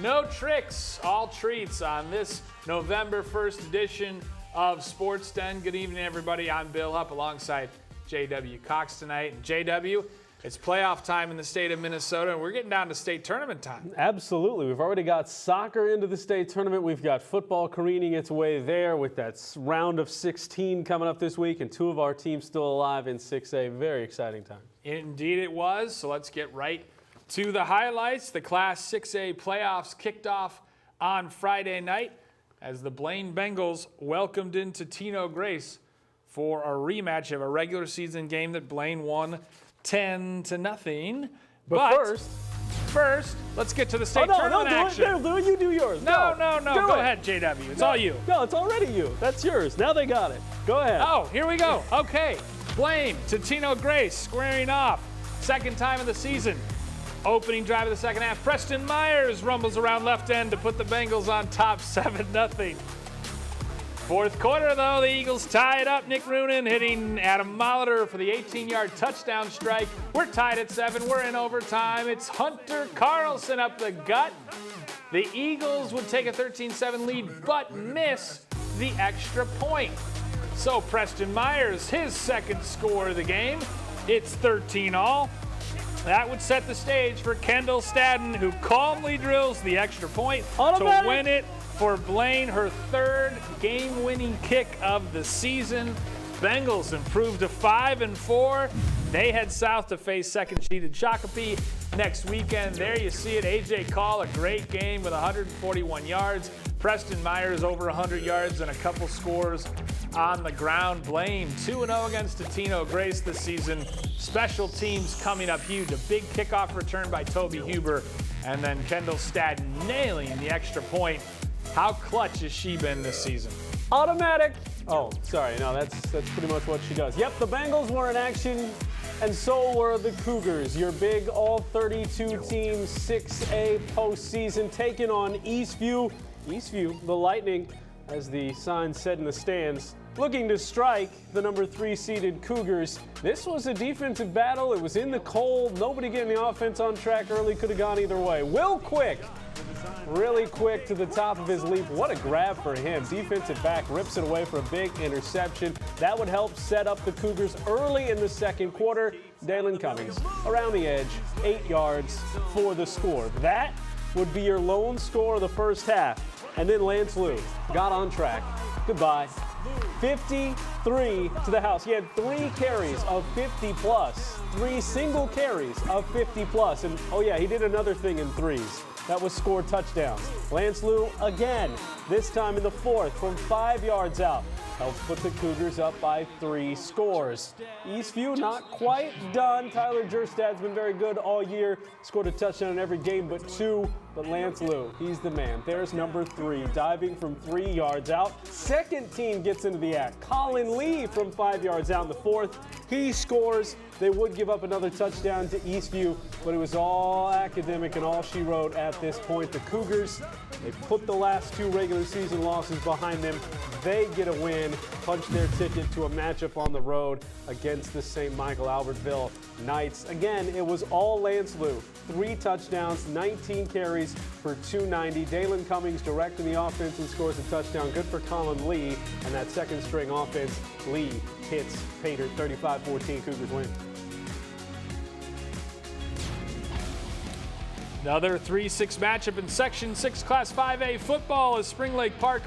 No tricks, all treats on this November 1st edition of Sports Den. Good evening, everybody. I'm Bill Hupp alongside J.W. Cox tonight. And J.W., it's playoff time in the state of Minnesota, and we're getting down to state tournament time. Absolutely. We've already got soccer into the state tournament. We've got football careening its way there with that round of 16 coming up this week, and two of our teams still alive in 6A. Very exciting time. Indeed it was. So let's get right to the highlights. The Class 6A playoffs kicked off on Friday night as the Blaine Bengals welcomed into Tino Grace for a rematch of a regular season game that Blaine won 10-0. But first, let's get to the state tournament action. No, you do yours. No. Go ahead, JW. It's all you. No, it's already you. That's yours. Now they got it. Go ahead. Oh, here we go. Okay. Blaine to Tino Grace squaring off. Second time of the season. Opening drive of the second half. Preston Myers rumbles around left end to put the Bengals on top 7-0. Fourth quarter, though, the Eagles tie it up. Nick Roonan hitting Adam Molitor for the 18-yard touchdown strike. We're tied at 7. We're in overtime. It's Hunter Carlson up the gut. The Eagles would take a 13-7 lead, but miss the extra point. So Preston Myers, his second score of the game. It's 13-all. That would set the stage for Kendall Stadden, who calmly drills the extra point to win it for Blaine, her third game-winning kick of the season. Bengals improved to 5-4. They head south to face second-seeded Shakopee next weekend. There you see it. A.J. Call, a great game with 141 yards. Preston Myers over 100 yards and a couple scores on the ground. Blaine 2-0 against Tino Grace this season. Special teams coming up huge. A big kickoff return by Toby Huber. And then Kendall Stadden nailing the extra point. How clutch has she been this season? Automatic. Oh, sorry. No, that's pretty much what she does. Yep, the Bengals were in action, and so were the Cougars. Your big all-32-team 6A postseason taking on Eastview. Eastview, the Lightning, as the sign said in the stands, looking to strike the number 3-seeded Cougars. This was a defensive battle. It was in the cold. Nobody getting the offense on track early. Could have gone either way. Will Quick, really quick to the top of his leap. What a grab for him. Defensive back rips it away for a big interception. That would help set up the Cougars early in the second quarter. Dalen Cummings around the edge, 8 yards for the score. That would be your lone score of the first half. And then Lance Liu got on track. Goodbye. 53 to the house. He had 3 carries of 50-plus. 3 single carries of 50-plus. And, oh, yeah, he did another thing in threes. That was score touchdowns. Lance Liu again, this time in the fourth from 5 yards out. Helps put the Cougars up by 3 scores. Eastview not quite done. Tyler Jerstad's been very good all year. Scored a touchdown in every game but 2. But Lance Liu, he's the man. There's number 3, diving from 3 yards out. Second team gets into the act. Colin Lee from 5 yards out in the fourth. He scores. They would give up another touchdown to Eastview, but it was all academic and all she wrote at this point. The Cougars, they put the last 2 regular season losses behind them. They get a win, punch their ticket to a matchup on the road against the St. Michael Albertville Knights. Again, it was all Lance Liu. 3 touchdowns, 19 carries for 290. Dalen Cummings directing the offense and scores a touchdown. Good for Colin Lee. And that second string offense, Lee hits Pater 35-14. Cougars win. Another 3-6 matchup in Section 6 Class 5A football as Spring Lake Park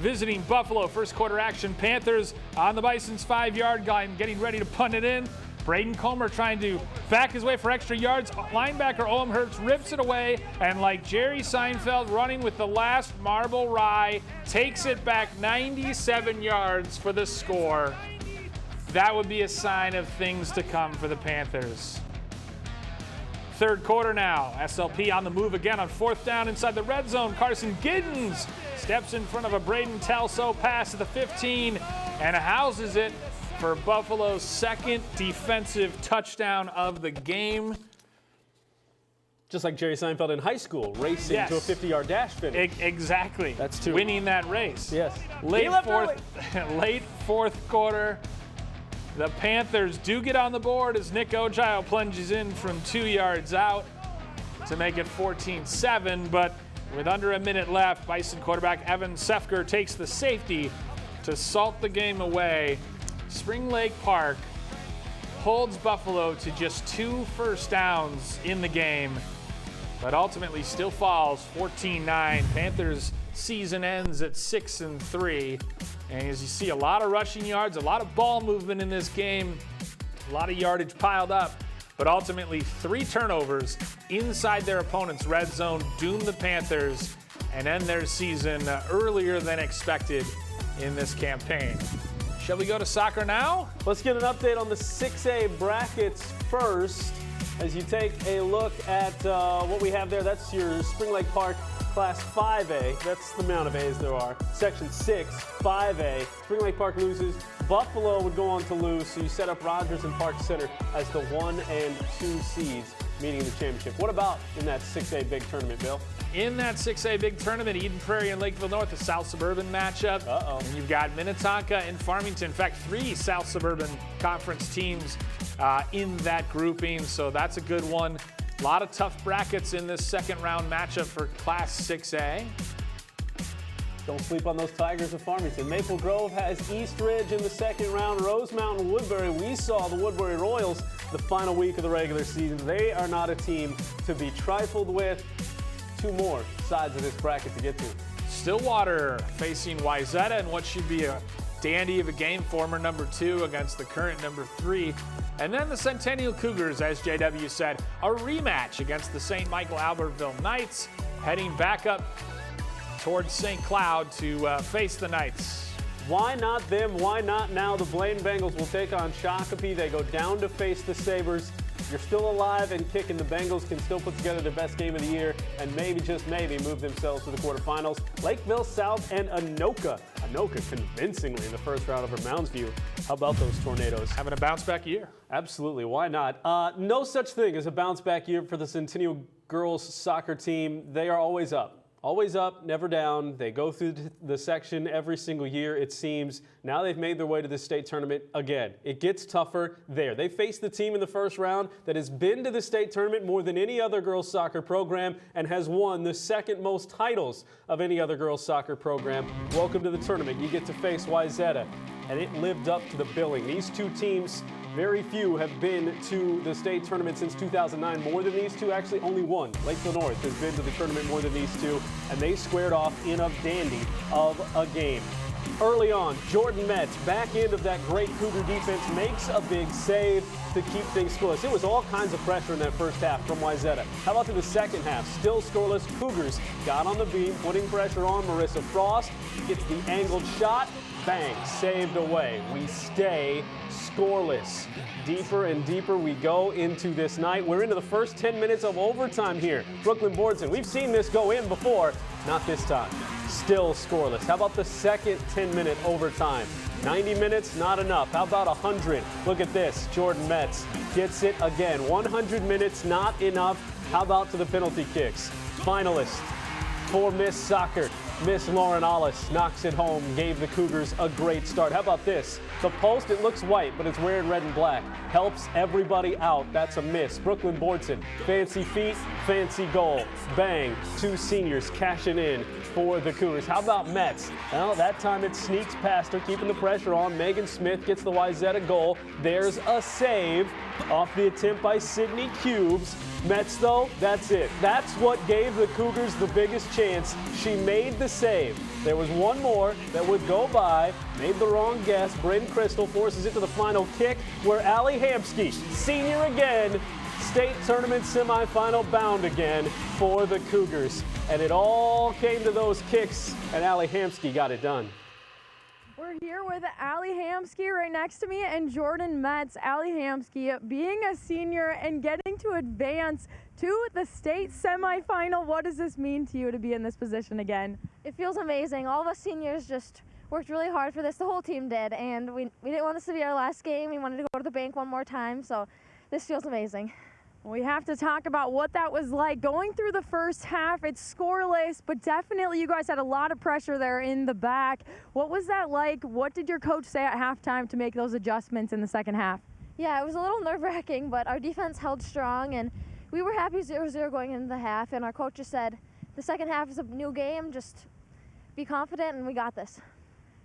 visiting Buffalo. First quarter action. Panthers on the Bison's 5-yard line, getting ready to punt it in. Braden Comer trying to back his way for extra yards. Linebacker Olam Hertz rips it away, and like Jerry Seinfeld running with the last marble rye, takes it back 97 yards for the score. That would be a sign of things to come for the Panthers. Third quarter now. SLP on the move again on fourth down inside the red zone. Carson Giddens steps in front of a Braden Telso pass to the 15 and houses it for Buffalo's second defensive touchdown of the game. Just like Jerry Seinfeld in high school, racing to a 50-yard dash finish. Exactly. That's 2. Winning that race. Yes. Late fourth quarter, the Panthers do get on the board as Nick Ogile plunges in from 2 yards out. to make it 14-7, but with under a minute left, Bison quarterback Evan Sefker takes the safety to salt the game away. Spring Lake Park holds Buffalo to just 2 first downs in the game, but ultimately still falls 14-9. Panthers season ends at 6-3. And as you see, a lot of rushing yards, a lot of ball movement in this game, a lot of yardage piled up, but ultimately 3 turnovers inside their opponent's red zone doomed the Panthers and end their season earlier than expected in this campaign. Shall we go to soccer now? Let's get an update on the 6A brackets first. As you take a look at what we have there, that's your Spring Lake Park Class 5A. That's the amount of A's there are. Section 6, 5A. Spring Lake Park loses. Buffalo would go on to lose, so you set up Rogers and Park Center as the 1 and 2 seeds meeting in the championship. What about in that 6A big tournament, Bill? In that 6A big tournament, Eden Prairie and Lakeville North, a South Suburban matchup. And you've got Minnetonka and Farmington. In fact, 3 South Suburban Conference teams in that grouping, so that's a good one. A lot of tough brackets in this second round matchup for Class 6A. Don't sleep on those Tigers of Farmington. Maple Grove has East Ridge in the second round. Rose Mountain, Woodbury. We saw the Woodbury Royals the final week of the regular season. They are not a team to be trifled with. 2 more sides of this bracket to get to. Stillwater facing Wayzata in what should be a dandy of a game, former number 2 against the current number 3. And then the Centennial Cougars, as JW said, a rematch against the St. Michael Albertville Knights, heading back up towards St. Cloud to face the Knights. Why not them? Why not now? The Blaine Bengals will take on Shakopee. They go down to face the Sabres. You're still alive and kicking. The Bengals can still put together their best game of the year and maybe, just maybe, move themselves to the quarterfinals. Lakeville South and Anoka. Anoka convincingly in the first round over Mounds View. How about those Tornadoes? Having a bounce-back year. Absolutely. Why not? No such thing as a bounce-back year for the Centennial girls soccer team. They are always up. Always up, never down. They go through the section every single year, it seems. Now they've made their way to the state tournament again. It gets tougher there. They faced the team in the first round that has been to the state tournament more than any other girls soccer program and has won the second most titles of any other girls soccer program. Welcome to the tournament. You get to face Wayzata, and it lived up to the billing. These 2 teams, very few have been to the state tournament since 2009. More than these 2, actually only 1. Lakeville North has been to the tournament more than these 2, and they squared off in a dandy of a game. Early on, Jordan Metz, back end of that great Cougar defense, makes a big save to keep things scoreless. It was all kinds of pressure in that first half from Wayzata. How about in the second half? Still scoreless. Cougars got on the beam, putting pressure on Marissa Frost. Gets the angled shot. Bang, saved away. We stay scoreless. Deeper and deeper we go into this night. We're into the first 10 minutes of overtime here. Brooklyn Boardson, we've seen this go in before, not this time. Still scoreless. How about the second 10-minute overtime? 90 minutes, not enough. How about 100? Look at this. Jordan Metz gets it again. 100 minutes, not enough. How about to the penalty kicks? Finalist for Miss Soccer. Miss Lauren Ollis knocks it home, gave the Cougars a great start. How about this? The post, it looks white, but it's wearing red and black. Helps everybody out. That's a miss. Brooklyn Boardson, fancy feet, fancy goal. Bang, 2 seniors cashing in for the Cougars. How about Metz? Well, that time it sneaks past her, keeping the pressure on. Megan Smith gets the Wayzata goal. There's a save off the attempt by Sydney Cubes. Metz, though, that's it. That's what gave the Cougars the biggest chance. She made the save. There was one more that would go by. Made the wrong guess. Bryn Crystal forces it to the final kick, where Allie Hamsky, senior again, state tournament semifinal bound again for the Cougars. And it all came to those kicks, and Allie Hamsky got it done. We're here with Allie Hamsky right next to me and Jordan Metz. Allie Hamsky being a senior and getting to advance to the state semifinal. What does this mean to you to be in this position again? It feels amazing. All of us seniors just worked really hard for this. The whole team did, and we didn't want this to be our last game. We wanted to go to the bank one more time, so this feels amazing. We have to talk about what that was like. Going through the first half, it's scoreless, but definitely you guys had a lot of pressure there in the back. What was that like? What did your coach say at halftime to make those adjustments in the second half? Yeah, it was a little nerve-wracking, but our defense held strong, and we were happy 0-0 going into the half, and our coach just said, the second half is a new game, just be confident, and we got this.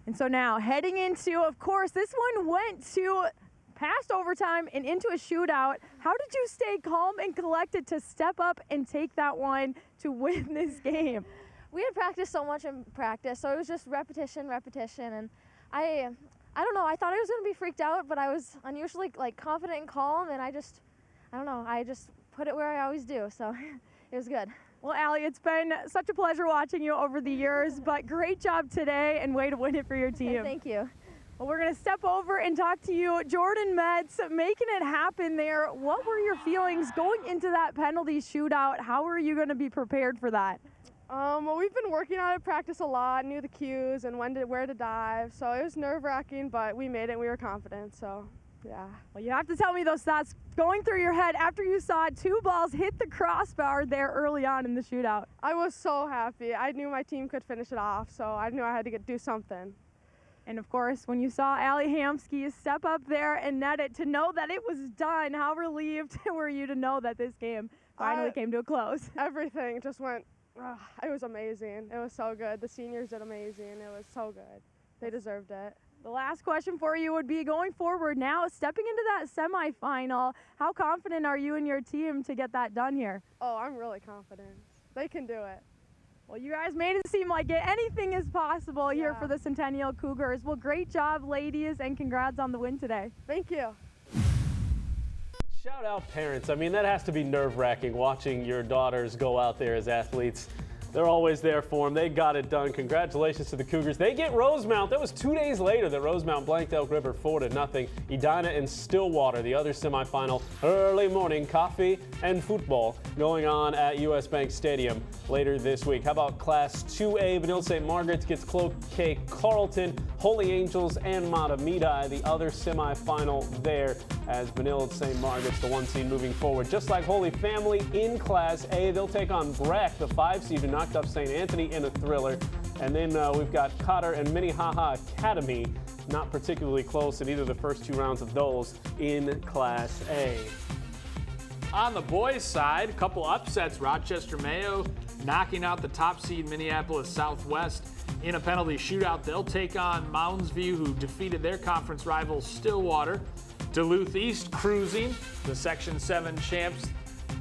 And so now heading into, of course, this one went to past overtime and into a shootout. How did you stay calm and collected to step up and take that one to win this game? We had practiced so much in practice, so it was just repetition, and I don't know, I thought I was going to be freaked out, but I was unusually confident and calm, and I just put it where I always do, so it was good. Well, Allie, it's been such a pleasure watching you over the years, but great job today and way to win it for your team. Thank you. Well, we're going to step over and talk to you. Jordan Metz, making it happen there. What were your feelings going into that penalty shootout? How are you going to be prepared for that? Well, we've been working on it, practice a lot, knew the cues and where to dive. So it was nerve-wracking, but we made it and we were confident, so yeah. Well, you have to tell me those thoughts going through your head after you saw two balls hit the crossbar there early on in the shootout. I was so happy. I knew my team could finish it off, so I knew I had to do something. And of course, when you saw Allie Hamsky step up there and net it, to know that it was done, how relieved were you to know that this game finally came to a close? Everything just went, it was amazing. It was so good. The seniors did amazing. It was so good. They deserved it. The last question for you would be, going forward now, stepping into that semifinal, how confident are you and your team to get that done here? Oh, I'm really confident. They can do it. Well, you guys made it seem like anything is possible here for the Centennial Cougars. Well, great job, ladies, and congrats on the win today. Thank you. Shout out parents. I mean, that has to be nerve-wracking watching your daughters go out there as athletes. They're always there for them. They got it done. Congratulations to the Cougars. They get Rosemount. That was 2 days later that Rosemount blanked Elk River 4-0. Edina and Stillwater, the other semifinal. Early morning coffee and football going on at US Bank Stadium later this week. How about Class 2A? Vanille St. Margaret's gets Cloquet Carleton, Holy Angels, and Matamidi, the other semifinal there, as Vanille St. Margaret's the 1 seed moving forward. Just like Holy Family in Class A, they'll take on Breck, the 5 seed, who knocked up St. Anthony in a thriller. And then we've got Cotter and Minnehaha Academy, not particularly close in either of the first 2 rounds of those in Class A. On the boys' side, a couple upsets. Rochester Mayo knocking out the top seed Minneapolis Southwest in a penalty shootout. They'll take on Mounds View, who defeated their conference rival Stillwater. Duluth East cruising. The Section 7 champs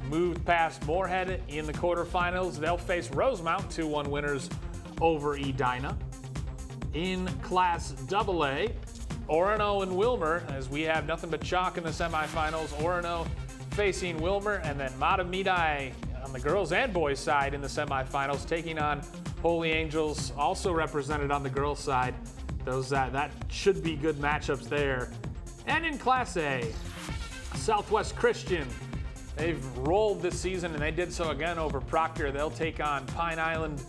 moved past Moorhead in the quarterfinals. They'll face Rosemount, 2-1 winners over Edina. In Class AA, Orono and Wilmer, as we have nothing but chalk in the semifinals. Orono facing Wilmer, and then Matamidi on the girls and boys side in the semifinals, taking on Holy Angels, also represented on the girls side. Those that should be good matchups there. And in Class A, Southwest Christian, they've rolled this season, and they did so again over Proctor. They'll take on Pine Island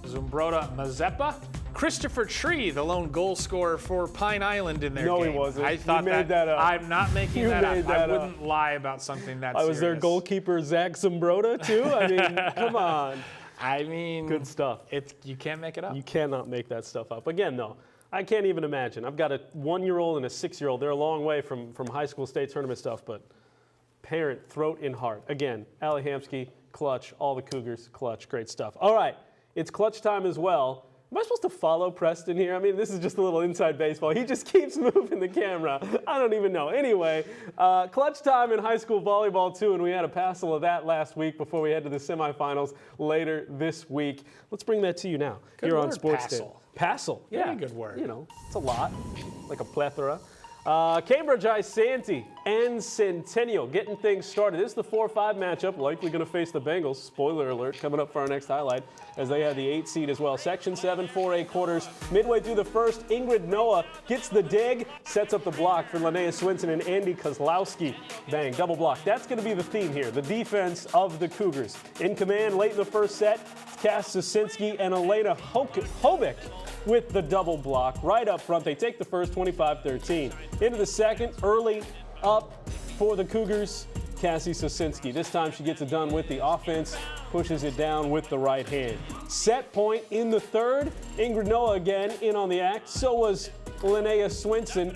Zumbrota Mazeppa. Christopher Tree, the lone goal scorer for Pine Island in their game. No, he wasn't. I thought you made that up. I'm not making that up. That I wouldn't lie about something that I was their serious. goalkeeper, Zach Zumbrota, too? I mean, come on. I mean, Good stuff. You can't make it up. You cannot make that stuff up. Again, though, I can't even imagine. I've got a 1-year-old and a 6-year-old. They're a long way from high school state tournament stuff, but parent, throat, and heart. Again, Allie Hamsky, clutch. All the Cougars, clutch. Great stuff. All right, it's clutch time as well. Am I supposed to follow Preston here? I mean, this is just a little inside baseball. He just keeps moving the camera. I don't even know. Anyway, clutch time in high school volleyball, too, and we had a passel of that last week before we head to the semifinals later this week. Let's bring that to you now. Good here word, on Sports Day. passel. Passel, yeah. Very good word. You know, it's a lot, like a plethora. Cambridge Isanti and Centennial getting things started. This is the 4-5 matchup, likely going to face the Bengals. Spoiler alert, coming up for our next highlight, as they have the 8 seed as well. Section 7, 4A quarters. Midway through the first, Ingrid Noah gets the dig, sets up the block for Linnea Swinson and Andy Kozlowski. Bang, double block. That's going to be the theme here, the defense of the Cougars. In command late in the first set, Cass Sosinski and Elena Hobick with the double block right up front. They take the first 25-13. Into the second, early up for the Cougars. Cassie Sosinski. This time she gets it done with the offense, pushes it down with the right hand. Set point in the third. Ingrid Noah again in on the act. So was Linnea Swinson.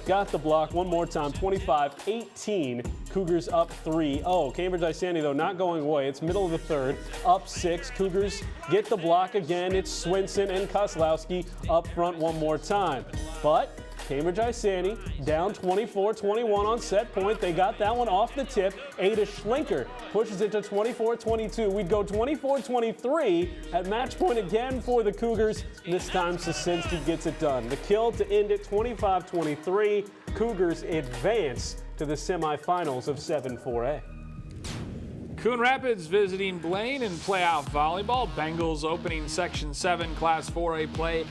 Got the block one more time. 25-18. Cougars up 3-0. Cambridge Isani, though, not going away. It's middle of the third. Up 6. Cougars get the block again. It's Swinson and Koslowski up front one more time. But Cambridge Isani down 24-21 on set point. They got that one off the tip. Ada Schlinker pushes it to 24-22. We'd go 24-23 at match point again for the Cougars. This time Sosinski gets it done. The kill to end it 25-23. Cougars advance to the semifinals of 7-4A. Coon Rapids visiting Blaine in playoff volleyball. Bengals opening Section 7 Class 4A play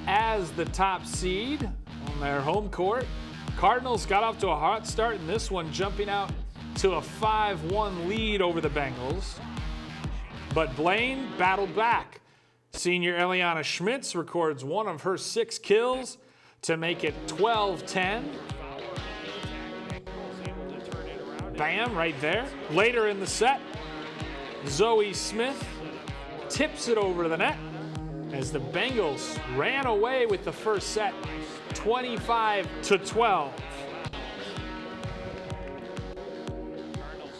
as the top seed on their home court. Cardinals got off to a hot start in this one, jumping out to a 5-1 lead over the Bengals. But Blaine battled back. Senior Eliana Schmitz records one of her 6 kills to make it 12-10. Bam, right there. Later in the set, Zoe Smith tips it over to the net as the Bengals ran away with the first set, 25-12.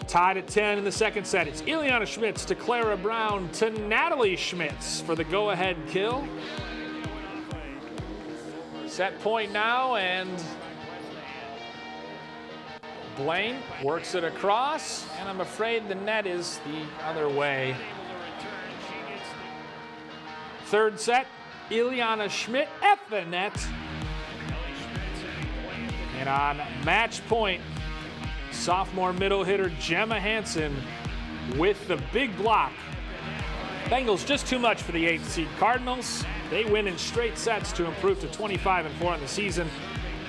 Tied at 10 in the second set. It's Ileana Schmitz to Clara Brown to Natalie Schmitz for the go-ahead kill. Set point now, and Blaine works it across, and I'm afraid the net is the other way. Third set, Ileana Schmidt at the net. And on match point, sophomore middle hitter Gemma Hansen with the big block. Bengals just too much for the 8th seed Cardinals. They win in straight sets to improve to 25-4 in the season.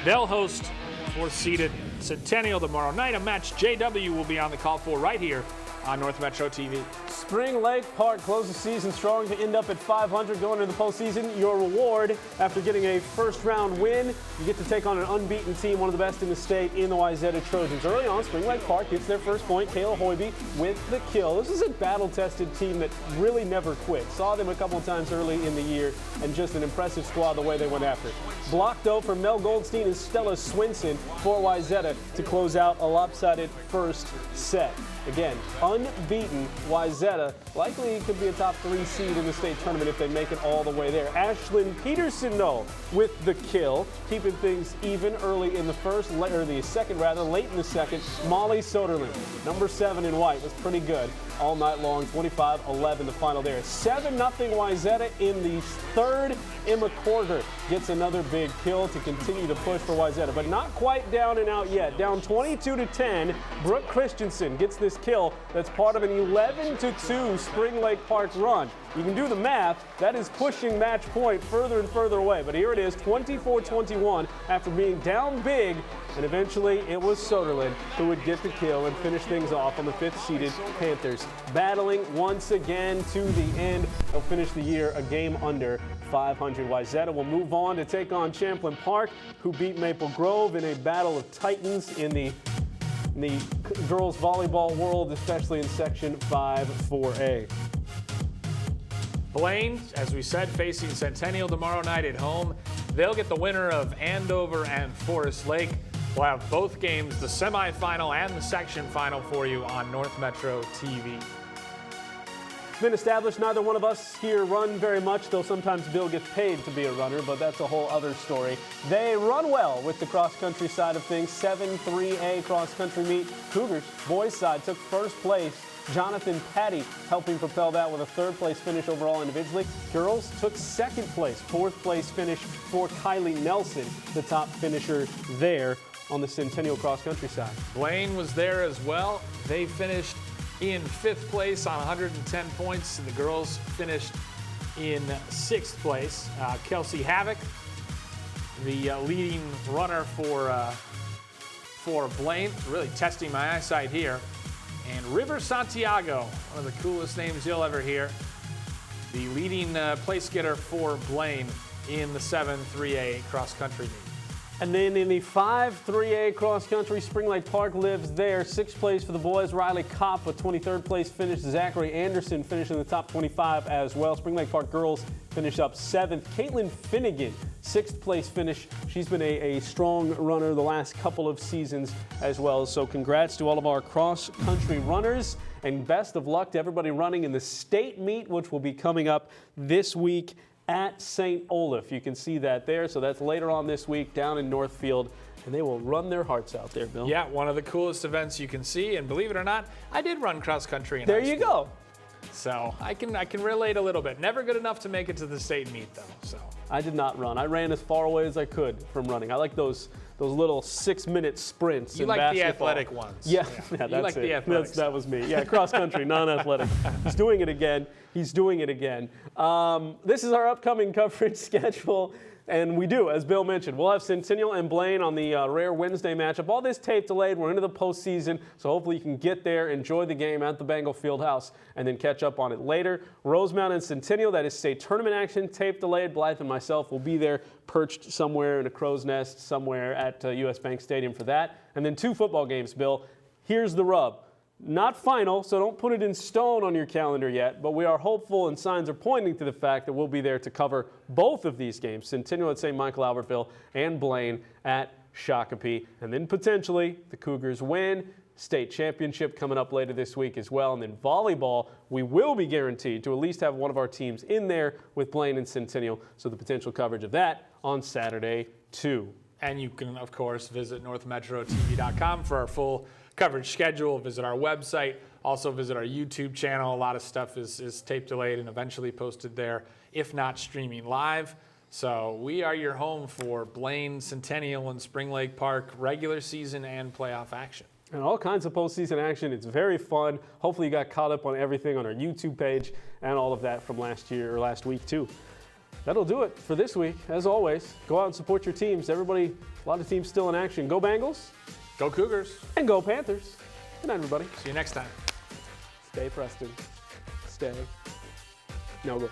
They'll host 4th seeded Centennial tomorrow night, a match JW will be on the call for right here on North Metro TV. Spring Lake Park closed the season strong to end up at 500 going into the postseason. Your reward after getting a first-round win, you get to take on an unbeaten team, one of the best in the state, in the Wayzata Trojans. Early on, Spring Lake Park gets their first point. Kayla Hoiby with the kill. This is a battle-tested team that really never quit. Saw them a couple of times early in the year, and just an impressive squad the way they went after it. Blocked, though, for Mel Goldstein and Stella Swinson for Wayzata to close out a lopsided first set. Again, unbeaten Wayzata likely could be a top 3 seed in the state tournament if they make it all the way there. Ashlyn Peterson, though, with the kill, keeping things even early in the late in the second. Molly Soderlin, number 7 in white, was pretty good all night long. 25-11 the final there. 7-0 Wayzata in the third. Emma Korger gets another big kill to continue to push for Wayzata, but not quite down and out yet. Down 22-10, Brooke Christensen gets this kill that's part of an 11-2 Spring Lake Park run. You can do the math. That is pushing match point further and further away, but here it is, 24-21 after being down big, and eventually it was Soderlin who would get the kill and finish things off on the 5th-seeded Panthers. Battling once again to the end. They'll finish the year a game under 500. Wayzata will move on to take on Champlain Park, who beat Maple Grove in a battle of titans in the girls volleyball world, especially in Section 5-4A. Blaine, as we said, facing Centennial tomorrow night at home. They'll get the winner of Andover and Forest Lake. We'll have both games, the semifinal and the section final, for you on North Metro TV. It's been established neither one of us here run very much, though sometimes Bill gets paid to be a runner, but that's a whole other story. They run well with the cross-country side of things. 7-3A cross-country meet. Cougars, boys side, took first place. Jonathan Patty helping propel that with a 3rd-place finish overall individually. Girls took 2nd place, 4th-place finish for Kylie Nelson, the top finisher there on the Centennial cross-country side. Blaine was there as well. They finished in 5th place on 110 points, and the girls finished in 6th place. Kelsey Havoc, the leading runner for Blaine, really testing my eyesight here. And River Santiago, one of the coolest names you'll ever hear, the leading place getter for Blaine in the 7-3A cross-country meet. And then in the 5-3A cross country, Spring Lake Park lives there. 6th place for the boys. Riley Kopp, a 23rd place finish. Zachary Anderson finished in the top 25 as well. Spring Lake Park girls finish up 7th. Caitlin Finnegan, 6th place finish. She's been a strong runner the last couple of seasons as well. So congrats to all of our cross country runners, and best of luck to everybody running in the state meet, which will be coming up this week at St. Olaf. You can see that there. So that's later on this week down in Northfield, and they will run their hearts out there, Bill. Yeah, one of the coolest events you can see, and believe it or not, I did run cross country in There high you school. go. So I can relate a little bit. Never good enough to make it to the state meet though. So I did not run. I ran as far away as I could from running. I like those little 6-minute sprints. you in like basketball. the athletic ones. Yeah, You that's like it. the athletic That was me. Yeah, cross country, non-athletic. He's doing it again. This is our upcoming coverage schedule. And we do, as Bill mentioned, we'll have Centennial and Blaine on the rare Wednesday matchup. All this tape delayed. We're into the postseason, so hopefully you can get there, enjoy the game at the Bengal Fieldhouse, and then catch up on it later. Rosemount and Centennial, that is state tournament action, tape delayed. Blythe and myself will be there, perched somewhere in a crow's nest somewhere at US Bank Stadium for that. And then 2 football games, Bill. Here's the rub. Not final, so don't put it in stone on your calendar yet, but we are hopeful and signs are pointing to the fact that we'll be there to cover both of these games, Centennial at St. Michael Albertville and Blaine at Shakopee. And then potentially the Cougars win. State championship coming up later this week as well. And then volleyball, we will be guaranteed to at least have one of our teams in there with Blaine and Centennial, so the potential coverage of that on Saturday too. And you can, of course, visit northmetrotv.com for our full coverage schedule. Visit our website. Also visit our YouTube channel. A lot of stuff is tape delayed and eventually posted there, if not streaming live. So we are your home for Blaine, Centennial, and Spring Lake Park regular season and playoff action. And all kinds of postseason action. It's very fun. Hopefully you got caught up on everything on our YouTube page and all of that from last week too. That'll do it for this week. As always, go out and support your teams. Everybody, a lot of teams still in action. Go Bengals. Go Cougars. And go Panthers. Good night, everybody. See you next time. Stay Preston. Stay. No go.